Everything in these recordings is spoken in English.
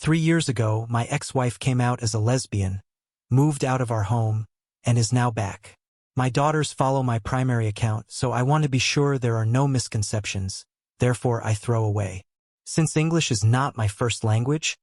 3 years ago, my ex-wife came out as a lesbian, moved out of our home, and is now back. My daughters follow my primary account, so I want to be sure there are no misconceptions, therefore I throw away. Since English is not my first language,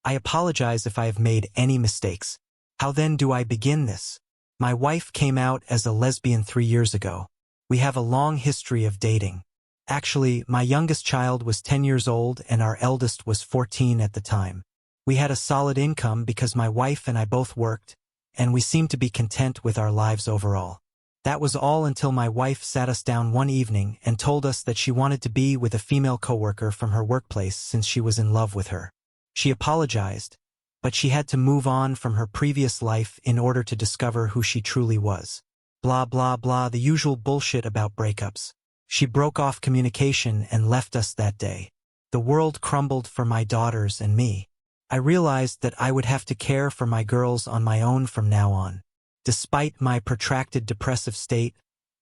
I apologize if I have made any mistakes. How then do I begin this? My wife came out as a lesbian 3 years ago. We have a long history of dating. Actually, my youngest child was 10 years old and our eldest was 14 at the time. We had a solid income because my wife and I both worked, and we seemed to be content with our lives overall. That was all until my wife sat us down one evening and told us that she wanted to be with a female coworker from her workplace since she was in love with her. She apologized, but she had to move on from her previous life in order to discover who she truly was. Blah blah blah, the usual bullshit about breakups. She broke off communication and left us that day. The world crumbled for my daughters and me. I realized that I would have to care for my girls on my own from now on. Despite my protracted depressive state,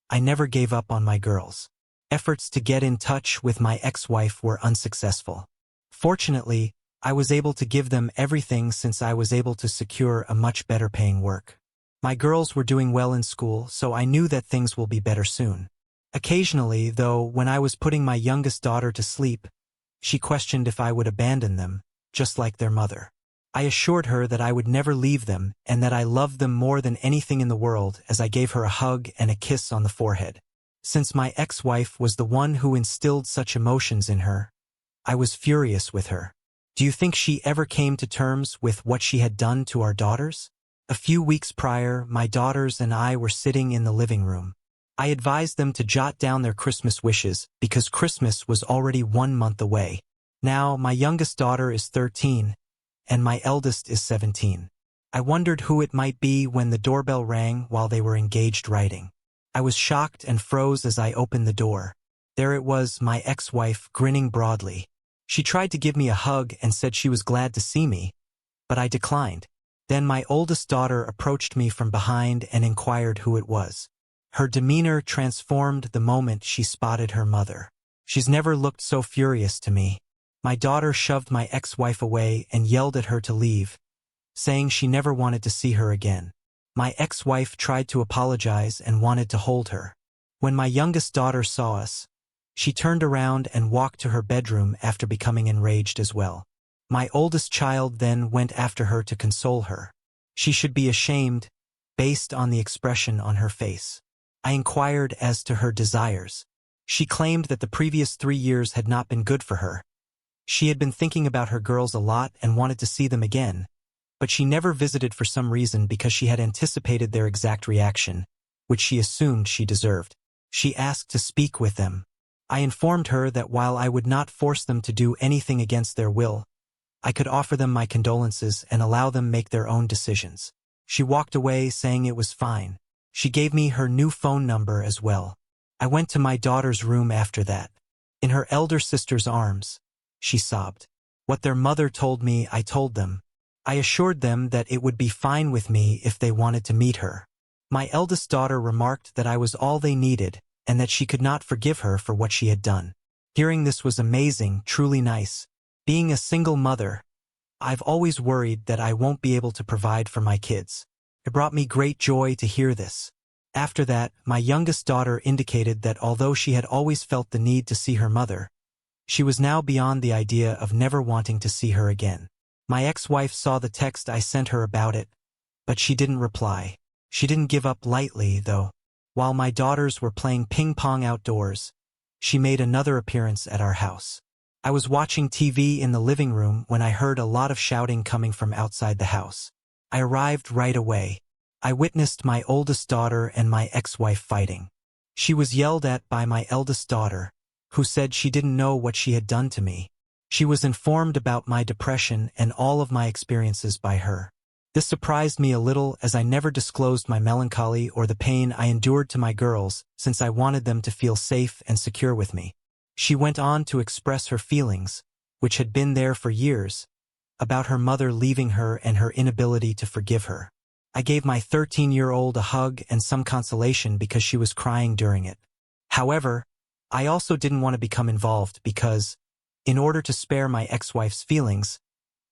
I never gave up on my girls. Efforts to get in touch with my ex-wife were unsuccessful. Fortunately, I was able to give them everything since I was able to secure a much better paying work. My girls were doing well in school, so I knew that things will be better soon. Occasionally, though, when I was putting my youngest daughter to sleep, she questioned if I would abandon them, just like their mother. I assured her that I would never leave them and that I loved them more than anything in the world as I gave her a hug and a kiss on the forehead. Since my ex-wife was the one who instilled such emotions in her, I was furious with her. Do you think she ever came to terms with what she had done to our daughters? A few weeks prior, my daughters and I were sitting in the living room. I advised them to jot down their Christmas wishes because Christmas was already 1 month away. Now, my youngest daughter is 13, and my eldest is 17. I wondered who it might be when the doorbell rang while they were engaged writing. I was shocked and froze as I opened the door. There it was, my ex-wife, grinning broadly. She tried to give me a hug and said she was glad to see me, but I declined. Then my oldest daughter approached me from behind and inquired who it was. Her demeanor transformed the moment she spotted her mother. She's never looked so furious to me. My daughter shoved my ex-wife away and yelled at her to leave, saying she never wanted to see her again. My ex-wife tried to apologize and wanted to hold her. When my youngest daughter saw us, she turned around and walked to her bedroom after becoming enraged as well. My oldest child then went after her to console her. She should be ashamed, based on the expression on her face. I inquired as to her desires. She claimed that the previous 3 years had not been good for her. She had been thinking about her girls a lot and wanted to see them again, but she never visited for some reason because she had anticipated their exact reaction, which she assumed she deserved. She asked to speak with them. I informed her that while I would not force them to do anything against their will, I could offer them my condolences and allow them make their own decisions. She walked away saying it was fine. She gave me her new phone number as well. I went to my daughter's room after that. In her elder sister's arms, she sobbed. What their mother told me, I told them. I assured them that it would be fine with me if they wanted to meet her. My eldest daughter remarked that I was all they needed and that she could not forgive her for what she had done. Hearing this was amazing, truly nice. Being a single mother, I've always worried that I won't be able to provide for my kids. It brought me great joy to hear this. After that, my youngest daughter indicated that although she had always felt the need to see her mother, she was now beyond the idea of never wanting to see her again. My ex-wife saw the text I sent her about it, but she didn't reply. She didn't give up lightly, though. While my daughters were playing ping-pong outdoors, she made another appearance at our house. I was watching TV in the living room when I heard a lot of shouting coming from outside the house. I arrived right away. I witnessed my oldest daughter and my ex-wife fighting. She was yelled at by my eldest daughter, who said she didn't know what she had done to me. She was informed about my depression and all of my experiences by her. This surprised me a little as I never disclosed my melancholy or the pain I endured to my girls since I wanted them to feel safe and secure with me. She went on to express her feelings, which had been there for years, about her mother leaving her and her inability to forgive her. I gave my 13-year-old a hug and some consolation because she was crying during it. However, I also didn't want to become involved because, in order to spare my ex-wife's feelings,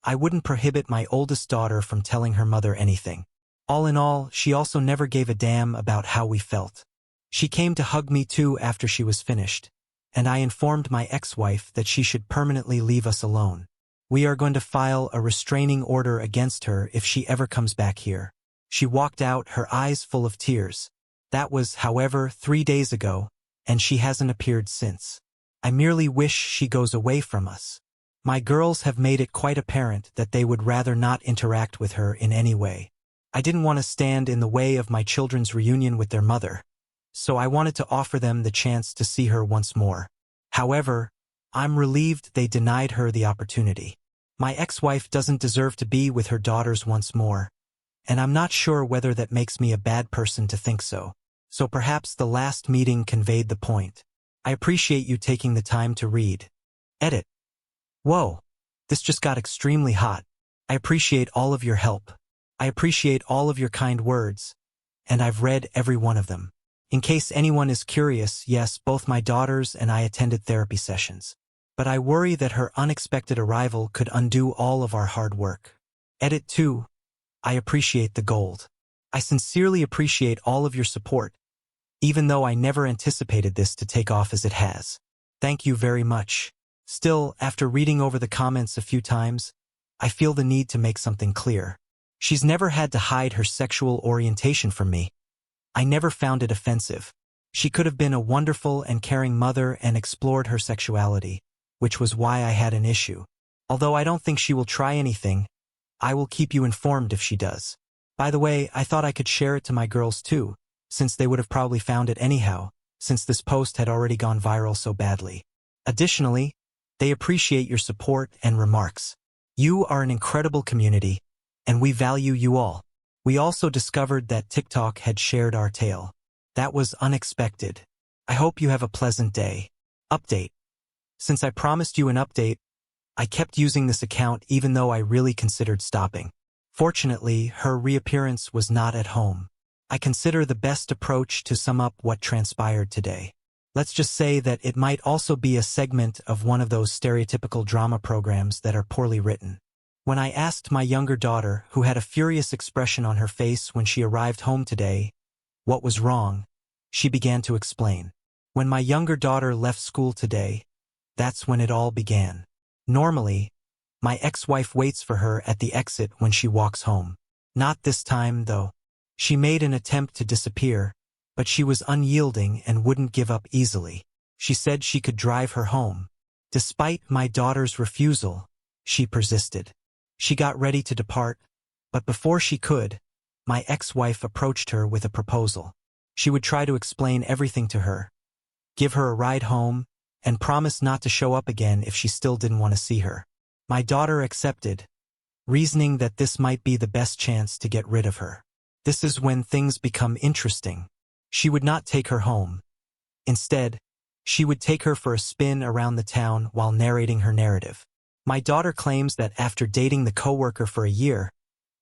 I wouldn't prohibit my oldest daughter from telling her mother anything. All in all, she also never gave a damn about how we felt. She came to hug me too after she was finished, and I informed my ex-wife that she should permanently leave us alone. We are going to file a restraining order against her if she ever comes back here. She walked out, her eyes full of tears. That was, however, 3 days ago, and she hasn't appeared since. I merely wish she goes away from us. My girls have made it quite apparent that they would rather not interact with her in any way. I didn't want to stand in the way of my children's reunion with their mother, so I wanted to offer them the chance to see her once more. However, I'm relieved they denied her the opportunity. My ex-wife doesn't deserve to be with her daughters once more, and I'm not sure whether that makes me a bad person to think so. So perhaps the last meeting conveyed the point. I appreciate you taking the time to read. Edit. Whoa, this just got extremely hot. I appreciate all of your help. I appreciate all of your kind words, and I've read every one of them. In case anyone is curious, yes, both my daughters and I attended therapy sessions. But I worry that her unexpected arrival could undo all of our hard work. Edit 2. I appreciate the gold. I sincerely appreciate all of your support, even though I never anticipated this to take off as it has. Thank you very much. Still, after reading over the comments a few times, I feel the need to make something clear. She's never had to hide her sexual orientation from me. I never found it offensive. She could have been a wonderful and caring mother and explored her sexuality, which was why I had an issue. Although I don't think she will try anything, I will keep you informed if she does. By the way, I thought I could share it to my girls too, since they would have probably found it anyhow, since this post had already gone viral so badly. Additionally, they appreciate your support and remarks. You are an incredible community, and we value you all. We also discovered that TikTok had shared our tale. That was unexpected. I hope you have a pleasant day. Update. Since I promised you an update, I kept using this account even though I really considered stopping. Fortunately, her reappearance was not at home. I consider the best approach to sum up what transpired today. Let's just say that it might also be a segment of one of those stereotypical drama programs that are poorly written. When I asked my younger daughter, who had a furious expression on her face when she arrived home today, what was wrong, she began to explain. When my younger daughter left school today, that's when it all began. Normally, my ex-wife waits for her at the exit when she walks home. Not this time, though. She made an attempt to disappear, but she was unyielding and wouldn't give up easily. She said she could drive her home. Despite my daughter's refusal, she persisted. She got ready to depart, but before she could, my ex-wife approached her with a proposal. She would try to explain everything to her, give her a ride home, and promise not to show up again if she still didn't want to see her. My daughter accepted, reasoning that this might be the best chance to get rid of her. This is when things become interesting. She would not take her home. Instead, she would take her for a spin around the town while narrating her narrative. My daughter claims that after dating the coworker for a year,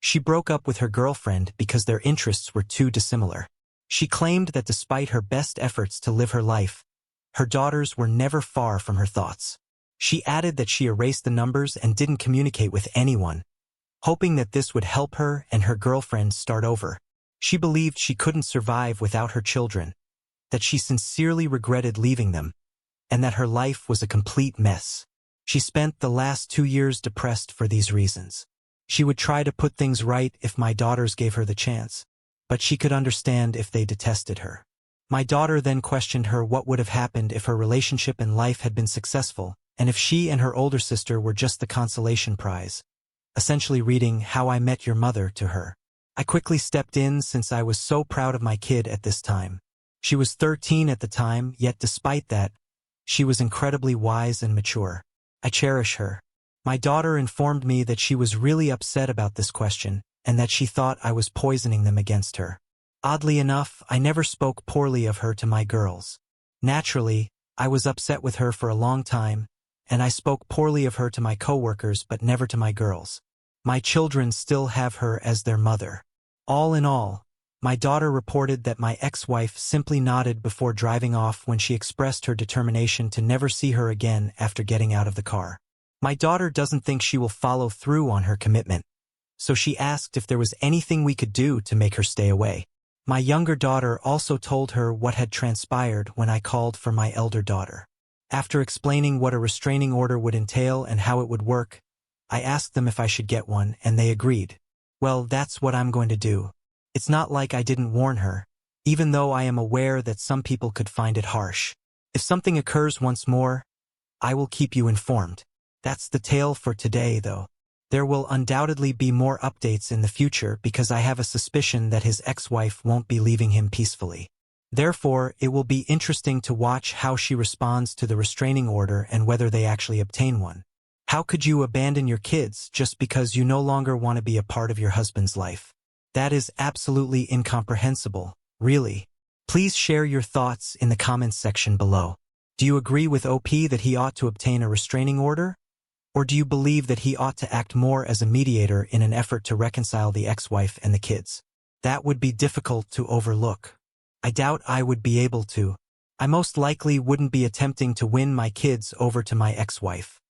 she broke up with her girlfriend because their interests were too dissimilar. She claimed that despite her best efforts to live her life, her daughters were never far from her thoughts. She added that she erased the numbers and didn't communicate with anyone, hoping that this would help her and her girlfriend start over. She believed she couldn't survive without her children, that she sincerely regretted leaving them, and that her life was a complete mess. She spent the last 2 years depressed for these reasons. She would try to put things right if my daughters gave her the chance, but she could understand if they detested her. My daughter then questioned her what would have happened if her relationship and life had been successful, and if she and her older sister were just the consolation prize, essentially reading How I Met Your Mother to her. I quickly stepped in since I was so proud of my kid at this time. She was 13 at the time, yet despite that, she was incredibly wise and mature. I cherish her. My daughter informed me that she was really upset about this question and that she thought I was poisoning them against her. Oddly enough, I never spoke poorly of her to my girls. Naturally, I was upset with her for a long time, and I spoke poorly of her to my coworkers but never to my girls. My children still have her as their mother. All in all, my daughter reported that my ex-wife simply nodded before driving off when she expressed her determination to never see her again after getting out of the car. My daughter doesn't think she will follow through on her commitment, so she asked if there was anything we could do to make her stay away. My younger daughter also told her what had transpired when I called for my elder daughter. After explaining what a restraining order would entail and how it would work, I asked them if I should get one, and they agreed. Well, that's what I'm going to do. It's not like I didn't warn her, even though I am aware that some people could find it harsh. If something occurs once more, I will keep you informed. That's the tale for today, though. There will undoubtedly be more updates in the future because I have a suspicion that his ex-wife won't be leaving him peacefully. Therefore, it will be interesting to watch how she responds to the restraining order and whether they actually obtain one. How could you abandon your kids just because you no longer want to be a part of your husband's life? That is absolutely incomprehensible, really. Please share your thoughts in the comments section below. Do you agree with OP that he ought to obtain a restraining order? Or do you believe that he ought to act more as a mediator in an effort to reconcile the ex-wife and the kids? That would be difficult to overlook. I doubt I would be able to. I most likely wouldn't be attempting to win my kids over to my ex-wife.